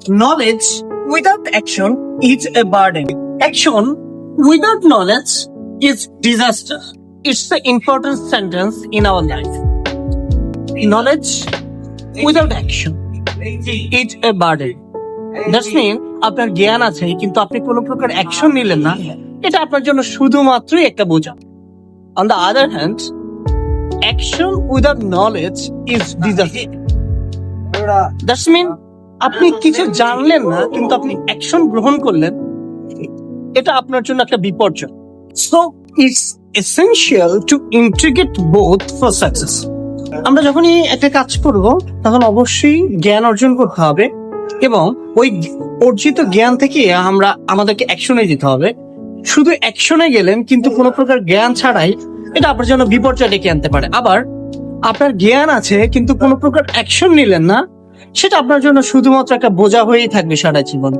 Knowledge without action is a burden. Action without knowledge is disaster. It's the important sentence in our life. Knowledge without action is a burden. That's mean আপনার জ্ঞান আছে কিন্তু আপনি কোনো প্রকার action নিলেন না, এটা আপনার জন্য শুধুমাত্রই একটা বোঝা। On the other hand, action without knowledge is disaster. That's mean আপনি কিছু জানলেন না কিন্তু আপনি অ্যাকশন গ্রহণ করলেন, এটা আপনার জন্য একটা বিপর্যয়। So it's essential to integrate both for success. আমরা যখনই একটা কাজ করব তখন অবশ্যই জ্ঞান অর্জন করতে হবে এবং ওই অর্জিত জ্ঞান থেকে আমরা আমাদেরকে অ্যাকশনে যেতে হবে। শুধু অ্যাকশনে গেলেন কিন্তু কোনো প্রকার জ্ঞান ছাড়াই, এটা আপনার জন্য বিপর্যয় ডেকে আনতে পারে। আবার আপনার জ্ঞান আছে কিন্তু কোনো প্রকার অ্যাকশন নিলেন না, সেটা আপনার জন্য শুধুমাত্র একটা বোঝা হয়েই থাকবে সারা জীবন।